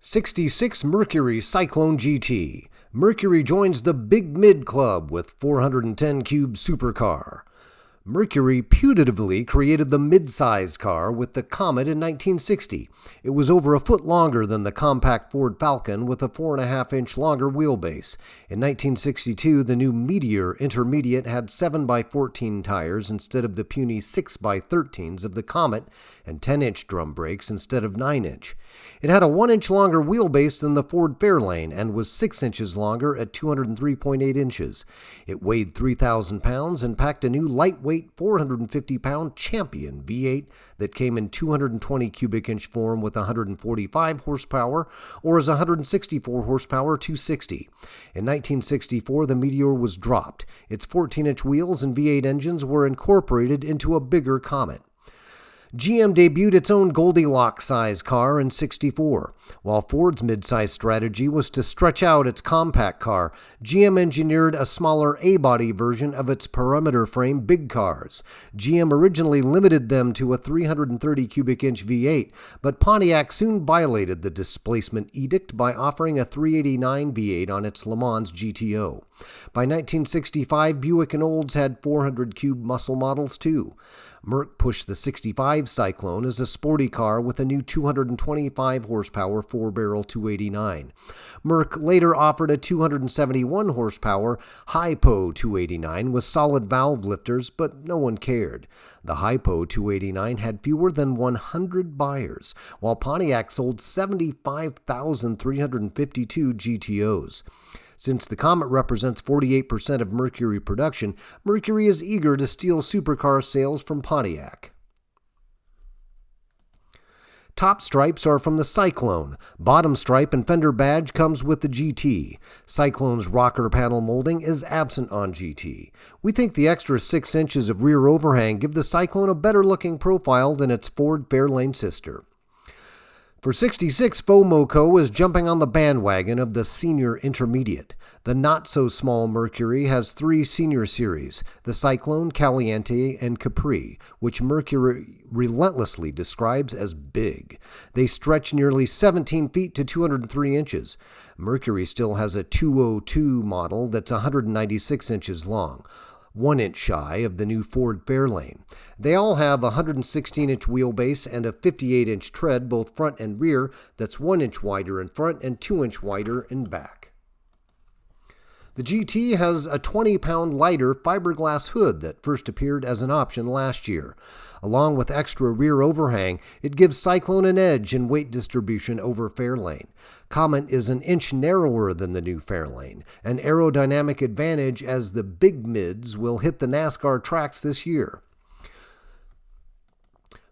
66 Mercury Cyclone GT. Mercury joins the Big Mid Club with 410 cube supercar. Mercury putatively created the mid-size car with the Comet in 1960. It was over a foot longer than the compact Ford Falcon with a 4.5-inch longer wheelbase. In 1962, the new Meteor Intermediate had 7x14 tires instead of the puny 6x13s of the Comet and 10-inch drum brakes instead of 9-inch. It had a 1-inch longer wheelbase than the Ford Fairlane and was 6 inches longer at 203.8 inches. It weighed 3,000 pounds and packed a new lightweight 450-pound Champion V8 that came in 220 cubic inch form with 145 horsepower or as 164 horsepower 260. In 1964, the Meteor was dropped. Its 14-inch wheels and V8 engines were incorporated into a bigger Comet. GM debuted its own Goldilocks-size car in '64. While Ford's midsize strategy was to stretch out its compact car, GM engineered a smaller A-body version of its perimeter frame big cars. GM originally limited them to a 330 cubic inch V8, but Pontiac soon violated the displacement edict by offering a 389 V8 on its Le Mans GTO. By 1965, Buick and Olds had 400 cube muscle models too. Merc pushed the 65 Cyclone as a sporty car with a new 225 horsepower 4-barrel 289. Merc later offered a 271 horsepower Hypo 289 with solid valve lifters, but no one cared. The Hypo 289 had fewer than 100 buyers, while Pontiac sold 75,352 GTOs. Since the Comet represents 48% of Mercury production, Mercury is eager to steal supercar sales from Pontiac. Top stripes are from the Cyclone. Bottom stripe and fender badge comes with the GT. Cyclone's rocker panel molding is absent on GT. We think the extra 6 inches of rear overhang give the Cyclone a better-looking profile than its Ford Fairlane sister. For 66, FoMoCo is jumping on the bandwagon of the Senior Intermediate. The not-so-small Mercury has 3 senior series, the Cyclone, Caliente, and Capri, which Mercury relentlessly describes as big. They stretch nearly 17 feet to 203 inches. Mercury still has a 202 model that's 196 inches long. 1 inch shy of the new Ford Fairlane. They all have a 116-inch wheelbase and a 58-inch tread, both front and rear, that's 1 inch wider in front and 2 inch wider in back. The GT has a 20-pound lighter fiberglass hood that first appeared as an option last year. Along with extra rear overhang, it gives Cyclone an edge in weight distribution over Fairlane. Comet is an inch narrower than the new Fairlane, an aerodynamic advantage as the big mids will hit the NASCAR tracks this year.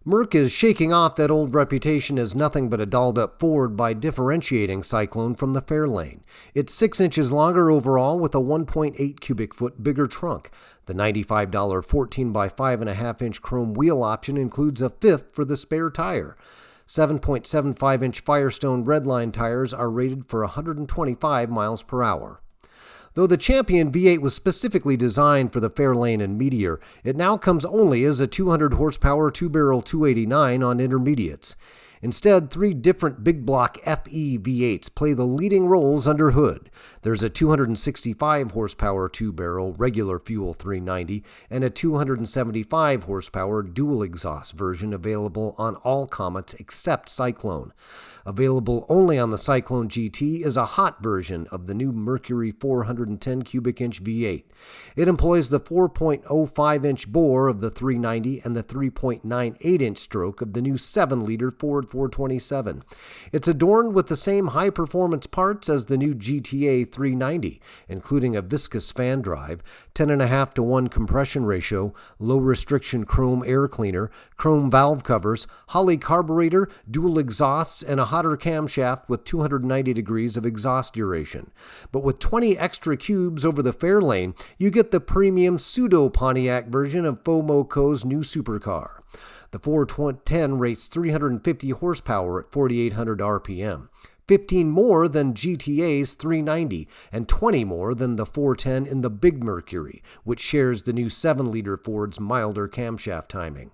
Merc is shaking off that old reputation as nothing but a dolled-up Ford by differentiating Cyclone from the Fairlane. It's 6 inches longer overall with a 1.8 cubic foot bigger trunk. The $95 14x5.5-inch chrome wheel option includes a fifth for the spare tire. 7.75-inch Firestone Redline tires are rated for 125 miles per hour. Though the Champion V8 was specifically designed for the Fairlane and Meteor, it now comes only as a 200-horsepower 2-barrel 289 on intermediates. Instead, 3 different big block FE V8s play the leading roles under hood. There's a 265-horsepower 2-barrel regular fuel 390 and a 275-horsepower dual exhaust version available on all Comets except Cyclone. Available only on the Cyclone GT is a hot version of the new Mercury 410 cubic inch V8. It employs the 4.05-inch bore of the 390 and the 3.98-inch stroke of the new 7-liter Ford 427. It's adorned with the same high-performance parts as the new GTA 390, including a viscous fan drive, 10.5-to-1 compression ratio, low-restriction chrome air cleaner, chrome valve covers, Holley carburetor, dual exhausts, and a hotter camshaft with 290 degrees of exhaust duration. But with 20 extra cubes over the Fairlane, you get the premium pseudo-Pontiac version of FoMoCo's new supercar. The 410 rates 350 horsepower at 4,800 RPM. 15 more than GTA's 390, and 20 more than the 410 in the Big Mercury, which shares the new 7-liter Ford's milder camshaft timing.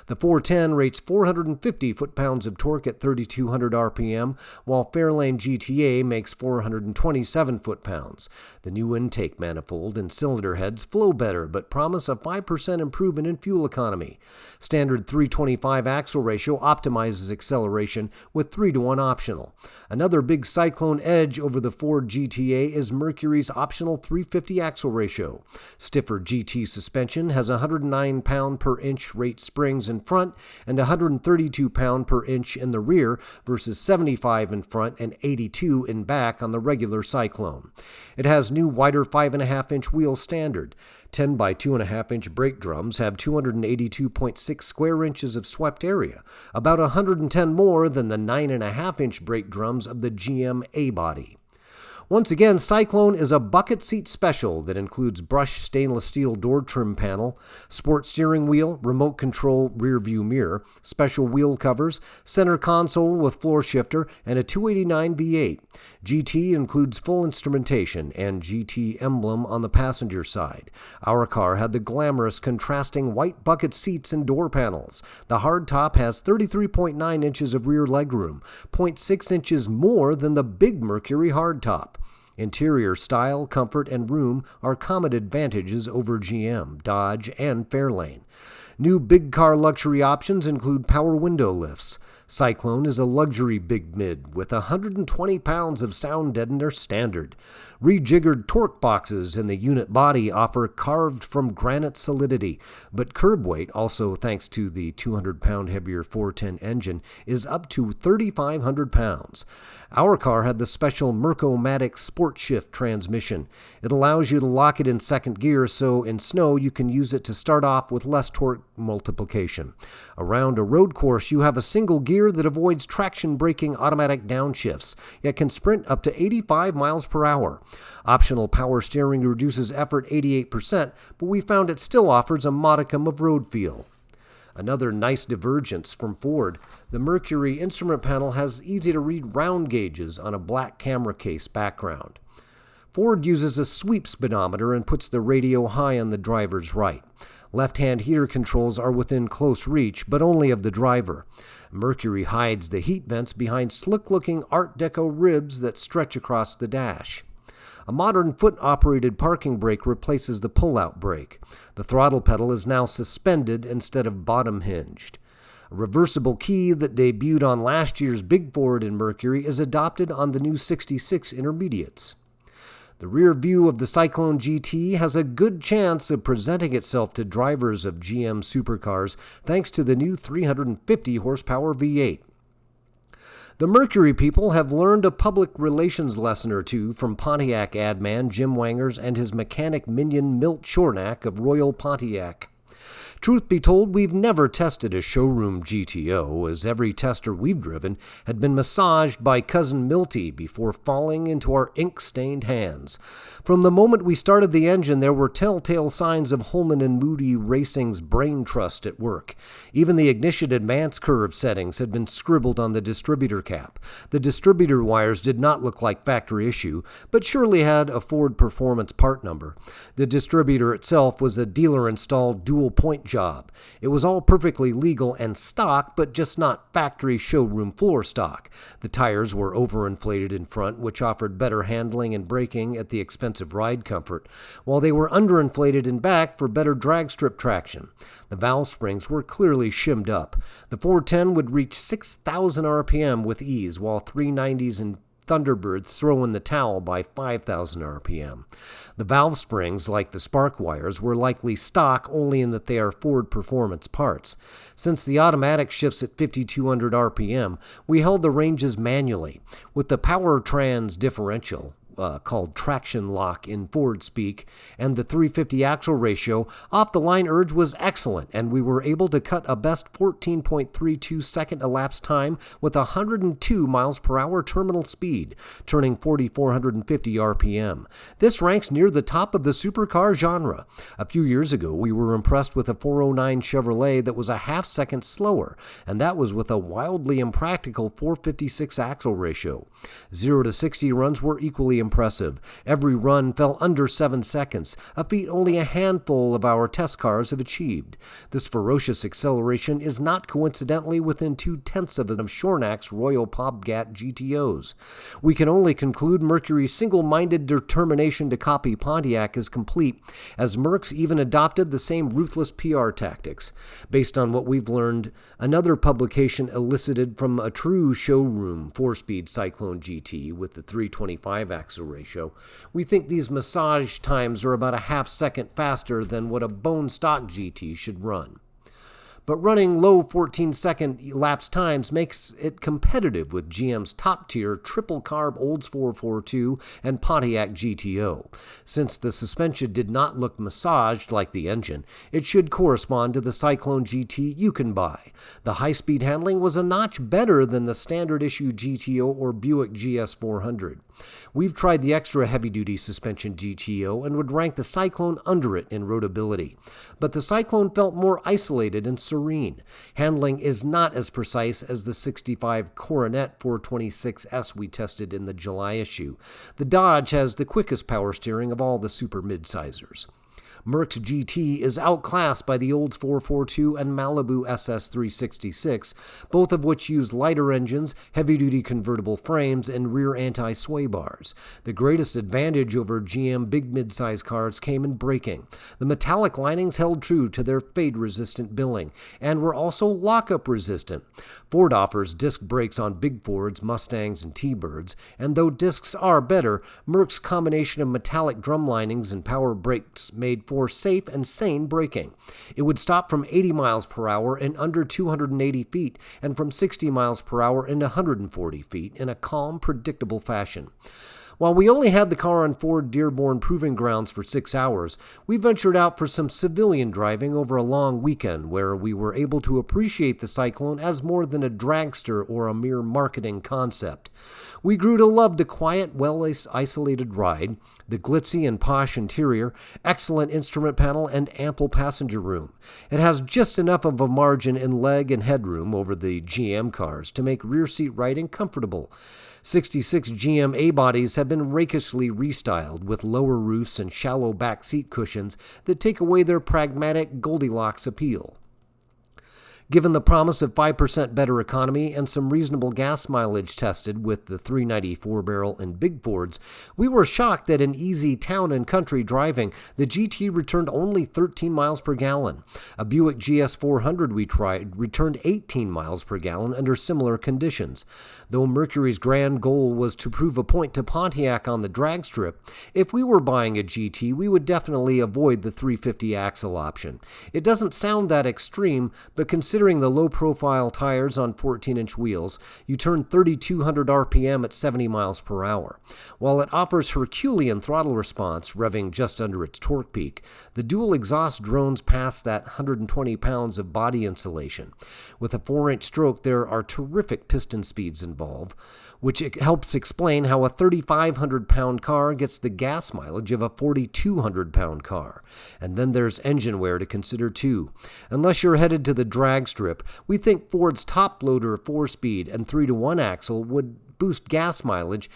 The 410 rates 450 foot-pounds of torque at 3,200 RPM, while Fairlane GTA makes 427 foot-pounds. The new intake manifold and cylinder heads flow better, but promise a 5% improvement in fuel economy. Standard 325 axle ratio optimizes acceleration with 3-to-1 optional. Another big Cyclone edge over the Ford GTA is Mercury's optional 350 axle ratio. Stiffer GT suspension has 109 pound per inch rate springs in front and 132 pound per inch in the rear versus 75 in front and 82 in back on the regular Cyclone. It has new wider 5.5-inch wheel standard. 10 by 2.5-inch brake drums have 282.6 square inches of swept area, about 110 more than the 9.5-inch brake drums of the GM A-body. Once again, Cyclone is a bucket seat special that includes brushed stainless steel door trim panel, sport steering wheel, remote control rear view mirror, special wheel covers, center console with floor shifter, and a 289 V8. GT includes full instrumentation and GT emblem on the passenger side. Our car had the glamorous contrasting white bucket seats and door panels. The hardtop has 33.9 inches of rear legroom, 0.6 inches more than the Big Mercury hardtop. Interior style, comfort, and room are common advantages over GM, Dodge, and Fairlane. New big car luxury options include power window lifts. Cyclone is a luxury big mid with 120 pounds of sound deadener standard. Rejiggered torque boxes in the unit body offer carved from granite solidity, but curb weight, also thanks to the 200-pound heavier 410 engine, is up to 3,500 pounds. Our car had the special Merco-matic Sport Shift transmission. It allows you to lock it in second gear, so in snow you can use it to start off with less torque multiplication. Around a road course, you have a single gear that avoids traction braking automatic downshifts, yet can sprint up to 85 miles per hour. Optional power steering reduces effort 88%, but we found it still offers a modicum of road feel. Another nice divergence from Ford, the Mercury instrument panel has easy-to-read round gauges on a black camera case background. Ford uses a sweep speedometer and puts the radio high on the driver's right. Left-hand heater controls are within close reach, but only of the driver. Mercury hides the heat vents behind slick-looking Art Deco ribs that stretch across the dash. A modern foot-operated parking brake replaces the pull-out brake. The throttle pedal is now suspended instead of bottom-hinged. A reversible key that debuted on last year's Big Ford in Mercury is adopted on the new 66 Intermediates. The rear view of the Cyclone GT has a good chance of presenting itself to drivers of GM supercars thanks to the new 350 horsepower V8. The Mercury people have learned a public relations lesson or two from Pontiac ad man Jim Wangers and his mechanic minion Milt Chornack of Royal Pontiac. Truth be told, we've never tested a showroom GTO, as every tester we've driven had been massaged by Cousin Milty before falling into our ink-stained hands. From the moment we started the engine, there were telltale signs of Holman and Moody Racing's brain trust at work. Even the ignition advance curve settings had been scribbled on the distributor cap. The distributor wires did not look like factory issue, but surely had a Ford Performance part number. The distributor itself was a dealer-installed dual-point job. It was all perfectly legal and stock, but just not factory showroom floor stock. The tires were overinflated in front, which offered better handling and braking at the expense of ride comfort, while they were underinflated in back for better drag strip traction. The valve springs were clearly shimmed up. The 410 would reach 6,000 RPM with ease, while 390s and Thunderbirds throw in the towel by 5,000 RPM. The valve springs, like the spark wires, were likely stock only in that they are Ford Performance parts. Since the automatic shifts at 5,200 RPM, we held the ranges manually. With the Power Trans differential, called traction lock in Ford speak, and the 350 axle ratio, off-the-line urge was excellent, and we were able to cut a best 14.32 second elapsed time with 102 miles per hour terminal speed, turning 4,450 RPM. This ranks near the top of the supercar genre. A few years ago, we were impressed with a 409 Chevrolet that was a half second slower, and that was with a wildly impractical 456 axle ratio. 0 to 60 runs were equally impressive. Every run fell under 7 seconds, a feat only a handful of our test cars have achieved. This ferocious acceleration is not coincidentally within 0.2 of Shornack's Royal Pobgat GTOs. We can only conclude Mercury's single-minded determination to copy Pontiac is complete, as Merck's even adopted the same ruthless PR tactics. Based on what we've learned, another publication elicited from a true showroom 4-speed Cyclone GT with the 325 axle ratio, we think these massage times are about a half second faster than what a bone stock GT should run. But running low 14-second elapsed times makes it competitive with GM's top-tier triple-carb Olds 442 and Pontiac GTO. Since the suspension did not look massaged like the engine, it should correspond to the Cyclone GT you can buy. The high-speed handling was a notch better than the standard-issue GTO or Buick GS 400. We've tried the extra heavy-duty suspension GTO and would rank the Cyclone under it in roadability. But the Cyclone felt more isolated and serene. Handling is not as precise as the 65 Coronet 426S we tested in the July issue. The Dodge has the quickest power steering of all the super mid-sizers. Merck's GT is outclassed by the Olds 442 and Malibu SS 366, both of which use lighter engines, heavy-duty convertible frames, and rear anti-sway bars. The greatest advantage over GM big mid-size cars came in braking. The metallic linings held true to their fade-resistant billing, and were also lockup resistant. Ford offers disc brakes on big Fords, Mustangs, and T-Birds, and though discs are better, Merck's combination of metallic drum linings and power brakes made for safe and sane braking. It would stop from 80 miles per hour in under 280 feet and from 60 miles per hour in 140 feet in a calm, predictable fashion. While we only had the car on Ford Dearborn Proving Grounds for 6 hours, we ventured out for some civilian driving over a long weekend where we were able to appreciate the Cyclone as more than a dragster or a mere marketing concept. We grew to love the quiet, well-isolated ride, the glitzy and posh interior, excellent instrument panel, and ample passenger room. It has just enough of a margin in leg and headroom over the GM cars to make rear seat riding comfortable. 66 GM A-bodies have been rakishly restyled with lower roofs and shallow back seat cushions that take away their pragmatic Goldilocks appeal. Given the promise of 5% better economy and some reasonable gas mileage tested with the 394 barrel in big Fords, we were shocked that in easy town and country driving, the GT returned only 13 miles per gallon. A Buick GS 400 we tried returned 18 miles per gallon under similar conditions. Though Mercury's grand goal was to prove a point to Pontiac on the drag strip, if we were buying a GT, we would definitely avoid the 350 axle option. It doesn't sound that extreme, but considering the low-profile tires on 14-inch wheels, you turn 3,200 RPM at 70 miles per hour. While it offers Herculean throttle response, revving just under its torque peak, the dual exhaust drones past that 120 pounds of body insulation. With a 4-inch stroke, there are terrific piston speeds involved, which helps explain how a 3,500-pound car gets the gas mileage of a 4,200-pound car. And then there's engine wear to consider too. Unless you're headed to the drag strip, we think Ford's top-loader 4-speed and 3-to-1 axle would boost gas mileage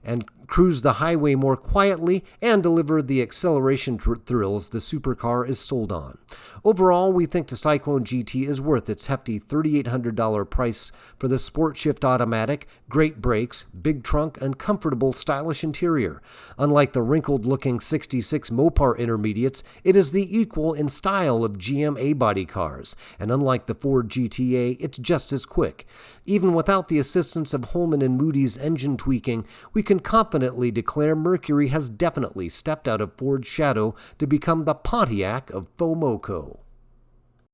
and cruise the highway more quietly and deliver the acceleration thrills the supercar is sold on. Overall, we think the Cyclone GT is worth its hefty $3,800 price for the Sport Shift automatic, great brakes, big trunk, and comfortable, stylish interior. Unlike the wrinkled-looking 66 Mopar Intermediates, it is the equal in style of GM A-body cars, and unlike the Ford GTA, it's just as quick. Even without the assistance of Holman and Moody's engine tweaking, we can confidently declare Mercury has definitely stepped out of Ford's shadow to become the Pontiac of FoMoCo.